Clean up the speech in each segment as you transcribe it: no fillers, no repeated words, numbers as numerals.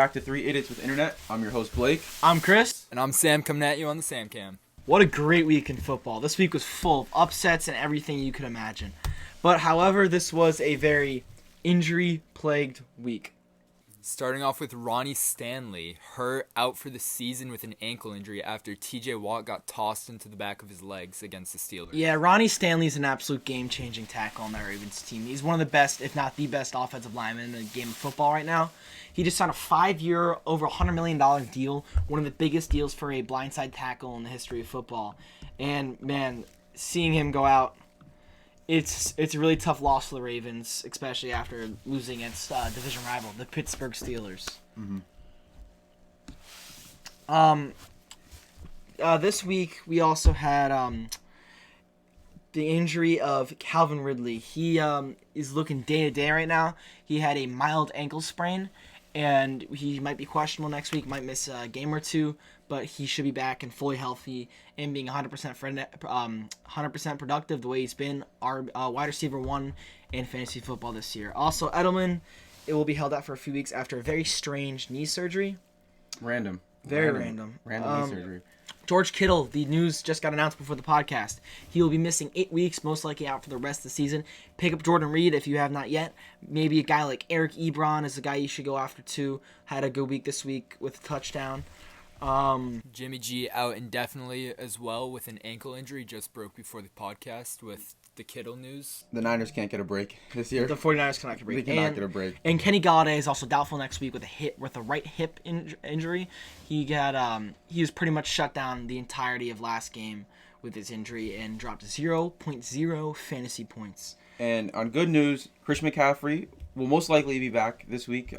back to 3 Idiots with Internet. I'm your host, Blake. I'm Chris. And I'm Sam, coming at you on the Sam Cam. What a great week in football. This week was full of upsets and everything you could imagine. But, however, this was a very injury-plagued week. Starting off with Ronnie Stanley, hurt out for the season with an ankle injury after TJ Watt got tossed into the back of his legs against the Steelers. Yeah, Ronnie Stanley's an absolute game-changing tackle on that Ravens team. He's one of the best, if not the best, offensive lineman in the game of football right now. He just signed a 5-year, over $100 million deal, one of the biggest deals for a blindside tackle in the history of football. And, man, seeing him go out, it's a really tough loss for the Ravens, especially after losing against division rival, the Pittsburgh Steelers. This week, we also had the injury of Calvin Ridley. He is looking day-to-day right now. He had a mild ankle sprain, and he might be questionable next week, might miss a game or two, but he should be back and fully healthy and being 100% productive the way he's been our wide receiver 1 in fantasy football this year. Also, Edelman, it will be held out for a few weeks after a very strange knee surgery. Random Very random knee surgery. George Kittle, the news just got announced before the podcast. He will be missing 8 weeks, most likely out for the rest of the season. Pick up Jordan Reed if you have not yet. Maybe a guy like Eric Ebron is a guy you should go after too. Had a good week this week with a touchdown. Jimmy G out indefinitely as well with an ankle injury. Just broke before the podcast with the Kittle news. The Niners can't get a break this year. The 49ers cannot get a break. They cannot get a break. And Kenny Golladay is also doubtful next week with a right hip injury. He was pretty much shut down the entirety of last game with his injury and dropped 0.0 fantasy points. And on good news, Christian McCaffrey will most likely be back this week.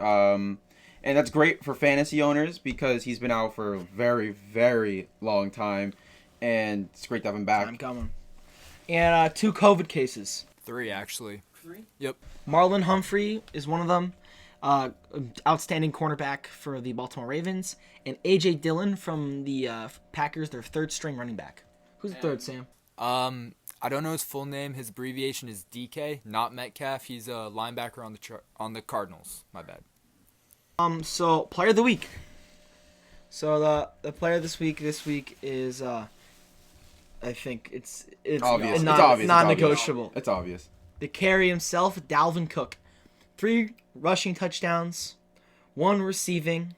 And that's great for fantasy owners because he's been out for a very, very long time. And it's great to have him back. I'm coming. And 2 COVID cases. 3, actually. 3? Yep. Marlon Humphrey is one of them. Outstanding cornerback for the Baltimore Ravens. And A.J. Dillon from the Packers, their third-string running back. Who's the third, Sam? I don't know his full name. His abbreviation is DK, not Metcalf. He's a linebacker on the Cardinals. My bad. So player of the week. So the player this week is I think it's obvious. Non-negotiable. It's obvious. The carry himself, Dalvin Cook. 3 rushing touchdowns, 1 receiving.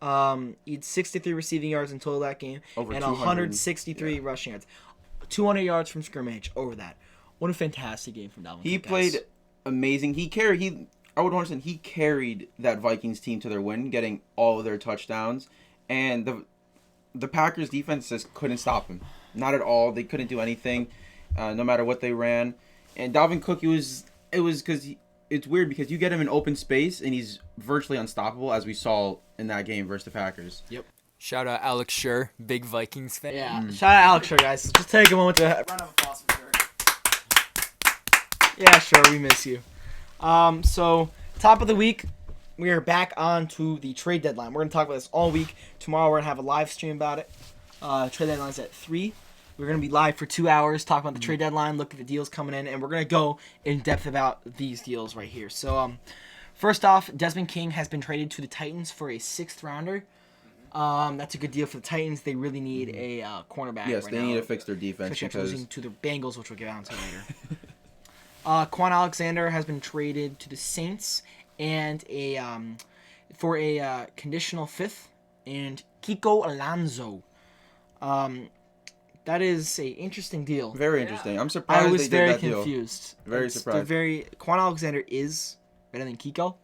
He had 63 receiving yards in total that game, Over and 200, 163 rushing yards. 200 yards from scrimmage over that. What a fantastic game from Dalvin Cook. He played amazing. I would understand he carried that Vikings team to their win, getting all of their touchdowns, and the Packers defense just couldn't stop him. Not at all. They couldn't do anything, no matter what they ran. And Dalvin Cook, it's weird because you get him in open space and he's virtually unstoppable, as we saw in that game versus the Packers. Yep. Shout out Alex Schur, big Vikings fan. Yeah. Shout out Alex Schur, guys. Just take a moment to round of applause for Schur. Yeah, sure. We miss you. So, top of the week, we are back on to the trade deadline. We're going to talk about this all week. Tomorrow, we're going to have a live stream about it. Trade deadline's at 3. We're going to be live for 2 hours, talking about the trade deadline, look at the deals coming in, and we're going to go in depth about these deals right here. So, first off, Desmond King has been traded to the Titans for a 6th rounder. That's a good deal for the Titans. They really need a cornerback. Yes, right they now, need to fix their defense especially after because losing to the Bengals, which we'll get on to later. Quan Alexander has been traded to the Saints and for a conditional 5th, and Kiko Alonso. That is a interesting deal. very interesting. I'm surprised I was they did very that deal. confused. Very surprised. Quan Alexander is better than Kiko,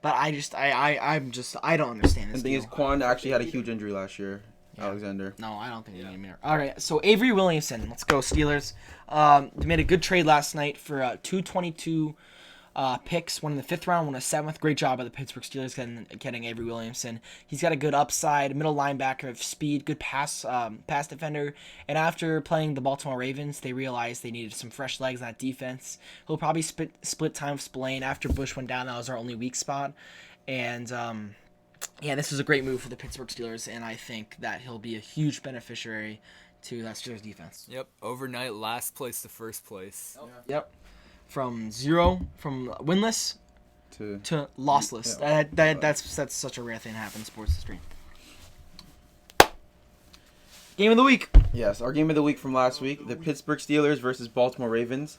but I don't understand this And the thing deal. is, Quan actually had a huge injury last year. Yeah. Alexander. No, I don't think they need him here. All right, so Avery Williamson. Let's go, Steelers. They made a good trade last night for 222 picks, one in the 5th round, one in the 7th. Great job by the Pittsburgh Steelers getting Avery Williamson. He's got a good upside, middle linebacker of speed, good pass defender. And after playing the Baltimore Ravens, they realized they needed some fresh legs on that defense. He'll probably split time with Spillane. After Bush went down, that was our only weak spot. And yeah, this was a great move for the Pittsburgh Steelers, and I think that he'll be a huge beneficiary to that Steelers defense. Yep. Overnight, last place to first place. Yep. From winless to lossless. Yeah. That's such a rare thing to happen in sports history. Game of the week. Yes, our game of the week from last week, the Pittsburgh Steelers versus Baltimore Ravens.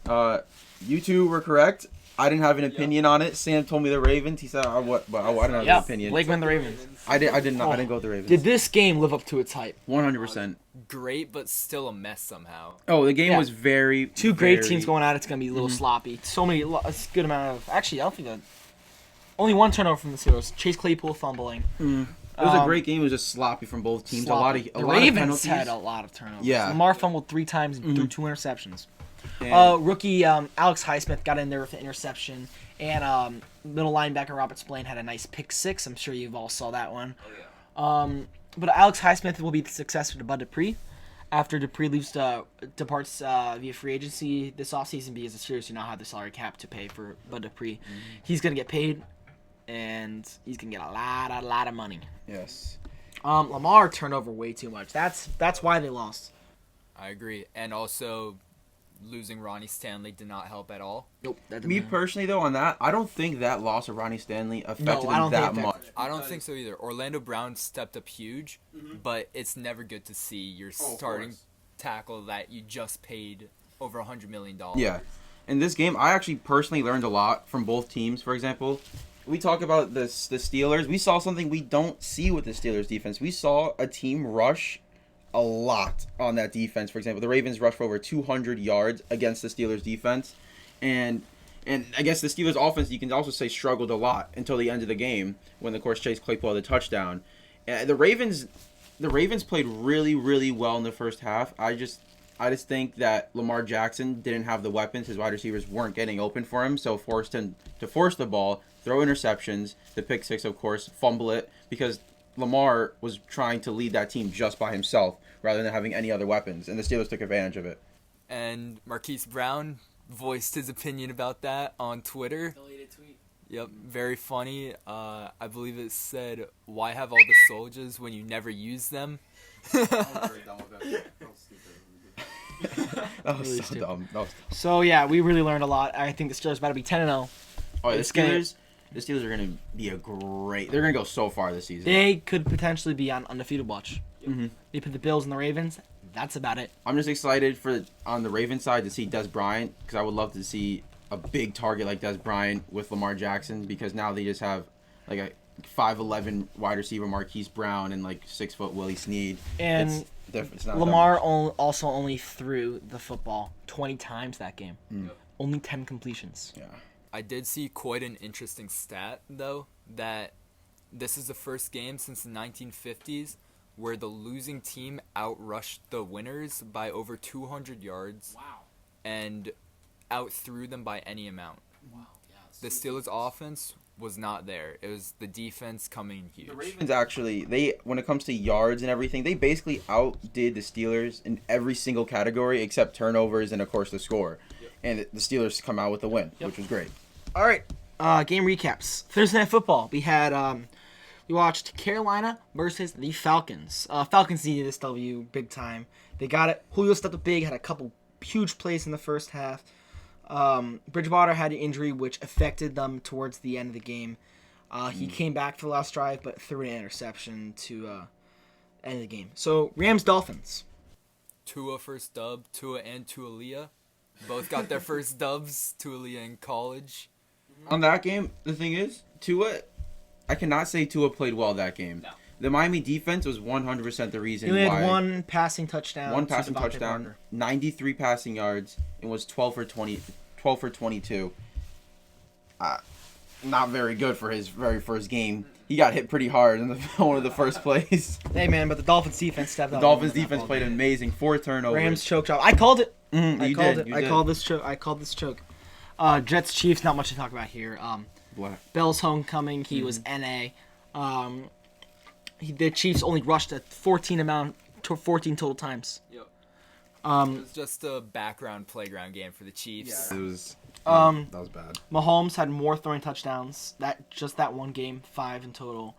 You two were correct. I didn't have an opinion on it. Sam told me the Ravens. He said, I didn't have an opinion. Blake went the Ravens. I didn't go with the Ravens. Did this game live up to its hype? 100%. Great, but still a mess somehow. Oh, the game Yeah. was very Two great very- teams going at it. It's gonna be a little sloppy. So many, a good amount of. Actually, I don't think that. Only one turnover from the Steelers. Chase Claypool fumbling. It was a great game. It was just sloppy from both teams. Sloppy. A The lot of Ravens penalties. had a lot of turnovers. Yeah. Lamar fumbled 3 times and threw 2 interceptions. And- Rookie Alex Highsmith got in there with an interception, and middle linebacker Robert Spillane had a nice pick 6. I'm sure you've all saw that one. But Alex Highsmith will be the successor to Bud Dupree after Dupree departs via free agency this offseason because the Steelers do not have the salary cap to pay for Bud Dupree. He's gonna get paid, and he's gonna get a lot of money. Yes. Lamar turned over way too much. That's why they lost. I agree. And also, losing Ronnie Stanley did not help at all. Nope. That didn't Me matter. personally, though, on that, I don't think that loss of Ronnie Stanley affected I him don't that think it much. affected I don't think so either. Orlando Brown stepped up huge, but it's never good to see your starting tackle that you just paid over $100 million. Yeah. In this game, I actually personally learned a lot from both teams. For example, we talk about the Steelers. We saw something we don't see with the Steelers defense. We saw a team rush a lot on that defense. For example, the Ravens rushed for over 200 yards against the Steelers defense. And I guess the Steelers offense, you can also say, struggled a lot until the end of the game when, of course, Chase Claypool had the touchdown. The Ravens played really, really well in the first half. I just think that Lamar Jackson didn't have the weapons. His wide receivers weren't getting open for him, so forced him to force the ball, throw interceptions, the pick 6, of course, fumble it, because Lamar was trying to lead that team just by himself rather than having any other weapons, and the Steelers took advantage of it. And Marquise Brown voiced his opinion about that on Twitter. Deleted tweet. Yep, very funny. I believe it said, "Why have all the soldiers when you never use them?" That was Really so stupid. dumb. So yeah, we really learned a lot. I think the Steelers about to be 10-0. Oh, the It's gonna- Steelers are going to be they're going to go so far this season. They could potentially be on undefeated watch. Mhm. They put the Bills and the Ravens. That's about it. I'm just excited on the Ravens side to see Des Bryant, because I would love to see a big target like Des Bryant with Lamar Jackson, because now they just have like a 5'11" wide receiver Marquise Brown and like 6' Willie Snead. And It's not Lamar that much. also only threw the football 20 times that game. Only 10 completions. Yeah. I did see quite an interesting stat, though, that this is the first game since the 1950s where the losing team outrushed the winners by over 200 yards. Wow. And outthrew them by any amount. Wow. The Steelers' offense was not there. It was the defense coming huge. The Ravens actually, when it comes to yards and everything, they basically outdid the Steelers in every single category except turnovers and, of course, the score. Yep. And the Steelers come out with the win, which was great. All right. Game recaps. Thursday Night Football. We had we watched Carolina versus the Falcons. Falcons needed this W big time. They got it. Julio stepped up big. Had a couple huge plays in the first half. Bridgewater had an injury which affected them towards the end of the game. He came back for the last drive, but threw an interception to end the game. So Rams Dolphins. Tua first dub. Tua and Tualia both got their first dubs. Tualia in college. On that game, the thing is, I cannot say Tua played well that game. No. The Miami defense was 100% the reason He only why. had one passing touchdown. One to passing Devontae touchdown, Parker. 93 passing yards, and was 12 for 22. Not very good for his very first game. He got hit pretty hard in one of the first plays. Hey man, but the Dolphins defense stepped The up. Dolphins in that defense ball played game. amazing. 4 turnovers. Rams choke job. I called it. I You called did, it. you I did. called this choke. I called this choke. Jets Chiefs. Not much to talk about here. Black. Bell's homecoming. He was NA. The Chiefs only rushed at 14 total times. Yep. It Um, was just a background playground game for the Chiefs. It was. Um, that was bad. Mahomes had more throwing touchdowns. That one game, 5 in total.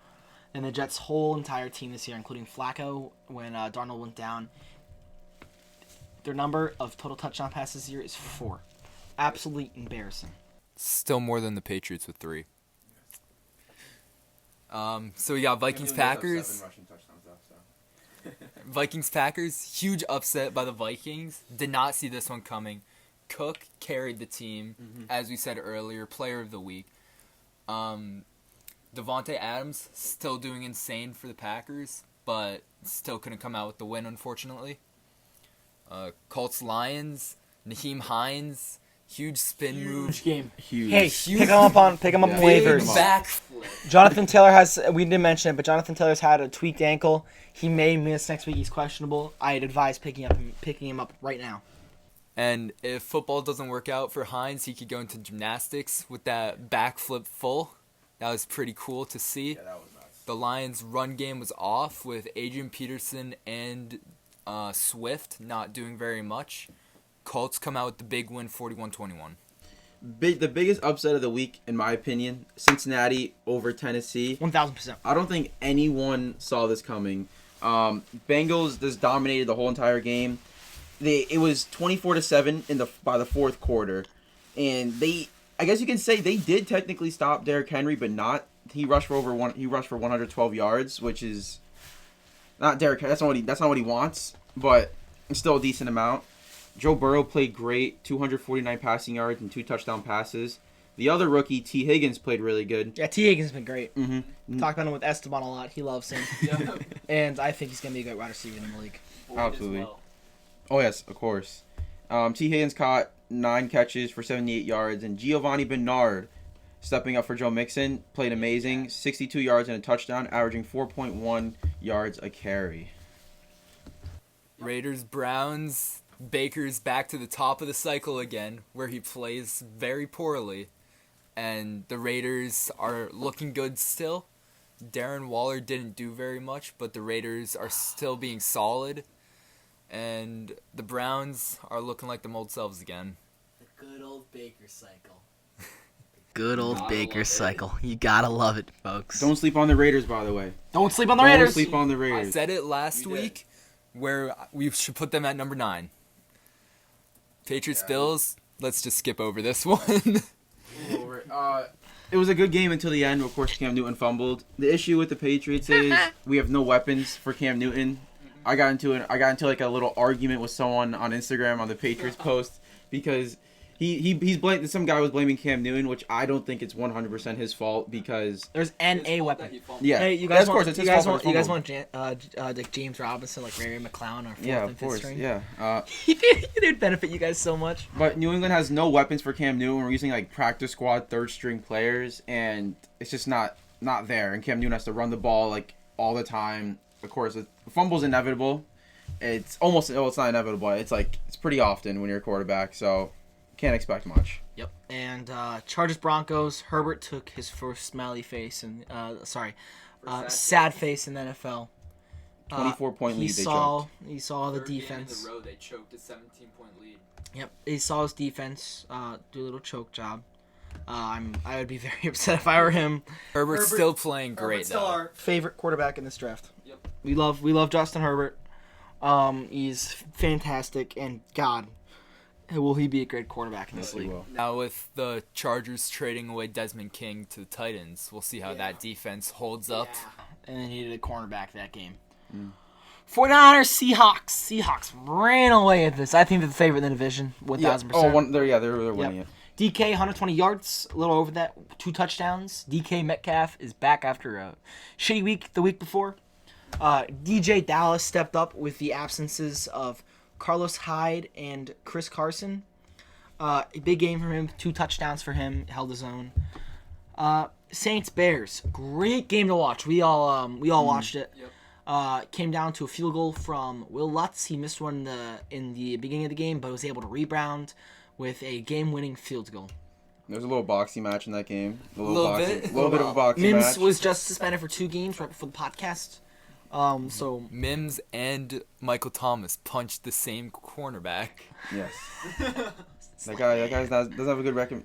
And the Jets' whole entire team this year, including Flacco, when Darnold went down, their number of total touchdown passes this year is 4. Absolutely embarrassing. Still more than the Patriots with 3. So we got Vikings-Packers. Vikings-Packers, huge upset by the Vikings. Did not see this one coming. Cook carried the team, as we said earlier, player of the week. Devontae Adams still doing insane for the Packers, but still couldn't come out with the win, unfortunately. Colts-Lions, Naheem Hines, huge spin move. Game. Huge. Hey, Huge. pick him up on Big waivers. backflip. Jonathan Taylor has, we didn't mention it, but Jonathan Taylor's had a tweaked ankle. He may miss next week. He's questionable. I'd advise picking him up right now. And if football doesn't work out for Hines, he could go into gymnastics with that backflip full. That was pretty cool to see. Yeah, that was nuts. The Lions' run game was off with Adrian Peterson and Swift not doing very much. Colts come out with the big win, 41-21. The biggest upset of the week, in my opinion, Cincinnati over Tennessee. 1,000%. I don't think anyone saw this coming. Bengals just dominated the whole entire game. It was 24-7 by the fourth quarter, and I guess you can say they did technically stop Derrick Henry, but not. He rushed for 112 yards, which is not Derrick. That's not what he wants, but it's still a decent amount. Joe Burrow played great, 249 passing yards and 2 touchdown passes. The other rookie, T. Higgins, played really good. Yeah, T. Higgins has been great. Mm-hmm. Talked about him with Esteban a lot. He loves him. And I think he's going to be a great wide receiver in the league. Absolutely. Oh, yes, of course. T. Higgins caught 9 catches for 78 yards, and Giovanni Bernard, stepping up for Joe Mixon, played amazing, 62 yards and a touchdown, averaging 4.1 yards a carry. Raiders-Browns, Baker's back to the top of the cycle again, where he plays very poorly, and the Raiders are looking good still. Darren Waller didn't do very much, but the Raiders are still being solid, and the Browns are looking like them old selves again. The good old Baker cycle. Good old Baker cycle. You gotta love it, folks. Don't sleep on the Raiders, by the way. Don't sleep on the Don't Raiders. sleep on the I Raiders. said it last You did. week, where we should put them at number 9. Patriots-Bills, let's just skip over this one. It was a good game until the end. Of course, Cam Newton fumbled. The issue with the Patriots is we have no weapons for Cam Newton. I got into like a little argument with someone on Instagram on the Patriots post because some guy was blaming Cam Newton, which I don't think it's 100% his fault because There's a weapon. yeah, Hey, you that's guys of want? course it's You his guys fault. want? You guys want like James Robinson, like Ray McClown, or fourth Yeah, and of fifth course, string? yeah. It would benefit you guys so much. But New England has no weapons for Cam Newton. We're using like practice squad third string players, and it's just not there. And Cam Newton has to run the ball like all the time. Of course, the fumble's inevitable. It's not inevitable. It's pretty often when you're a quarterback, so can't expect much. Yep. And Chargers Broncos. Herbert took his first smiley face and sad face in the NFL. 24-point lead. He They saw the Third game in defense. a row, they choked a 17-point lead. Yep. He saw his defense do a little choke job. I would be very upset if I were him. Herbert's still playing great, Herbert's still though. our Favorite quarterback in this draft. Yep. We love Justin Herbert. He's fantastic, and God, will he be a great quarterback in this Yes, he league? will. Now with the Chargers trading away Desmond King to the Titans, we'll see how that defense holds up. And they needed a cornerback that game. 49ers, Seahawks. Seahawks ran away at this. I think they're the favorite in the division, 1,000%. They're winning it. DK, 120 yards, a little over that, 2 touchdowns. DK Metcalf is back after a shitty week the week before. DJ Dallas stepped up with the absences of Carlos Hyde and Chris Carson. A big game for him, 2 touchdowns for him, held his own. Saints Bears, great game to watch. We all watched it. Yep. Came down to a field goal from Will Lutz. He missed one in the beginning of the game, but was able to rebound with a game-winning field goal. There's a little boxing match in that game. A Little bit. little bit of a boxing Mims match. was just suspended for 2 games right before the podcast. So Mims and Michael Thomas punched the same cornerback. Yes. that guy doesn't have a good record.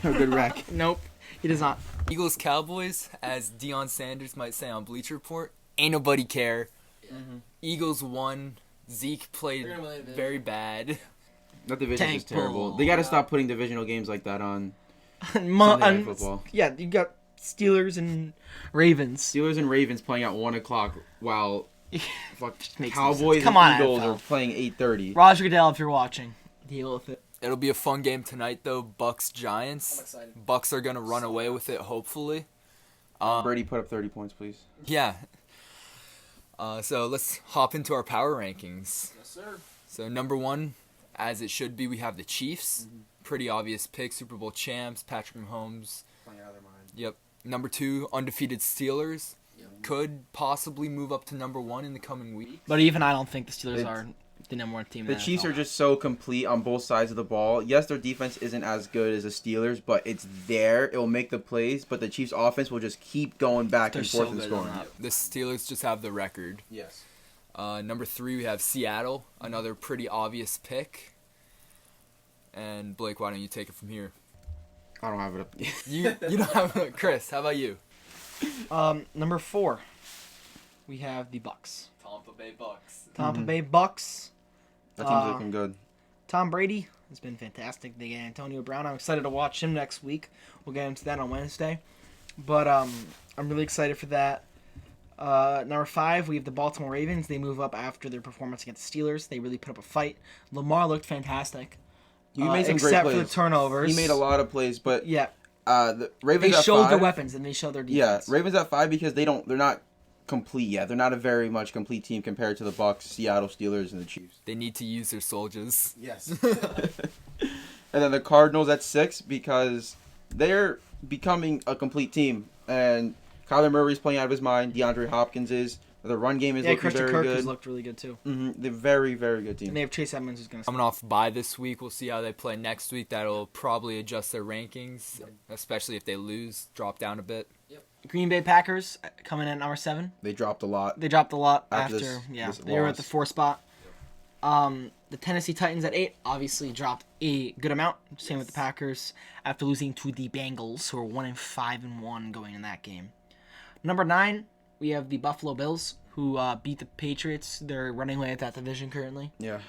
A good rack. nope, he does not. Eagles Cowboys, as Deion Sanders might say on Bleacher Report, ain't nobody care. Eagles won. Zeke played They're gonna win the division. very bad. That division is Tank terrible. bull. They got to stop putting divisional games like that on. Sunday Night Football. Yeah, you got Steelers and Ravens. Steelers and Ravens playing at 1 o'clock while fuck, Just makes no Cowboys sense. Come and on, Eagles NFL. are playing 8:30. Roger Goodell, if you're watching, deal with it. It'll be a fun game tonight, though. Bucks Giants. I'm excited. Bucks are gonna run away with it, hopefully. Brady put up 30 points, please. Yeah. So let's hop into our power rankings. Yes, sir. So number 1, as it should be, we have the Chiefs. Pretty obvious pick, Super Bowl champs, Patrick Mahomes. Playing out of their mind. Yep. Number 2, undefeated Steelers. Could possibly move up to number 1 in the coming week. But even I don't think the Steelers It's- are the number 1 team. The in Chiefs NFL. are just so complete on both sides of the ball. Yes, their defense isn't as good as the Steelers, but it's there. It will make the plays, but the Chiefs' offense will just keep going back They're and forth so and good scoring. on that. The Steelers just have the record. Yes. Number 3, we have Seattle. Another pretty obvious pick. And Blake, why don't you take it from here? I don't have it up. You don't have it. Chris, how about you? Number 4, we have the Bucks. Tampa Bay Bucks. Tampa Bay Bucks. That team's looking good. Tom Brady has been fantastic. They get Antonio Brown. I'm excited to watch him next week. We'll get into that on Wednesday. But I'm really excited for that. Number 5, we have the Baltimore Ravens. They move up after their performance against the Steelers. They really put up a fight. Lamar looked fantastic. He made some great except plays. for the turnovers. He made a lot of plays, but Yeah, the Ravens they at showed 5. their weapons and they showed their Yeah, defense. Ravens at 5 because they're not complete yet. They're not a very much complete team compared to the Bucks, Seattle Steelers, and the Chiefs. They need to use their soldiers. Yes. And then the Cardinals at 6 because they're becoming a complete team. And Kyler Murray's playing out of his mind. DeAndre Hopkins is. The run game is Yeah, looking Christian very Kirk good. has looked really good too. They're very, very good team. And they have Chase Edmonds who's going to Coming off bye this week, we'll see how they play next week. That'll probably adjust their rankings, especially if they lose, drop down a bit. Green Bay Packers coming in at number 7. They dropped a lot. They dropped a lot After after this they were at loss. the 4 spot. The Tennessee Titans at 8 obviously dropped a good amount. Same with the Packers after losing to the Bengals, who are 1-5-1 going in that game. Number 9, we have the Buffalo Bills, who beat the Patriots. They're running away at that division currently. Yeah.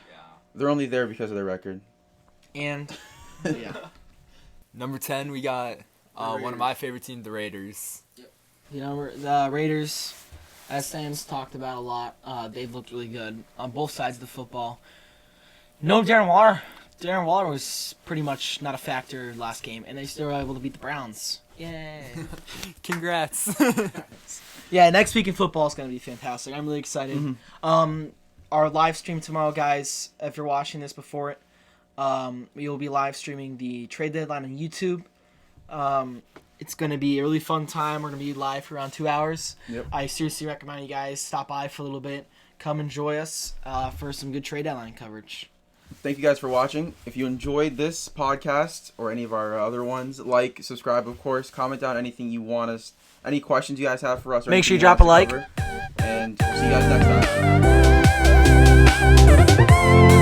They're only there because of their record. And yeah, Number 10, we got one of my favorite teams, the Raiders. the Raiders, as Sam's talked about a lot, they've looked really good on both sides of the football. No Darren Waller. Darren Waller was pretty much not a factor last game, and they still were able to beat the Browns. Yay. Congrats. Yeah, next week in football is going to be fantastic. I'm really excited. Our live stream tomorrow, guys, if you're watching this before it, we will be live streaming the trade deadline on YouTube. It's going to be a really fun time. We're going to be live for around 2 hours. Yep. I seriously recommend you guys stop by for a little bit. Come enjoy us for some good trade deadline coverage. Thank you guys for watching. If you enjoyed this podcast or any of our other ones, like, subscribe, of course. Comment down anything you want us, any questions you guys have for us. Or Make sure you anything drop a want us like. to cover. And we'll see you guys next time.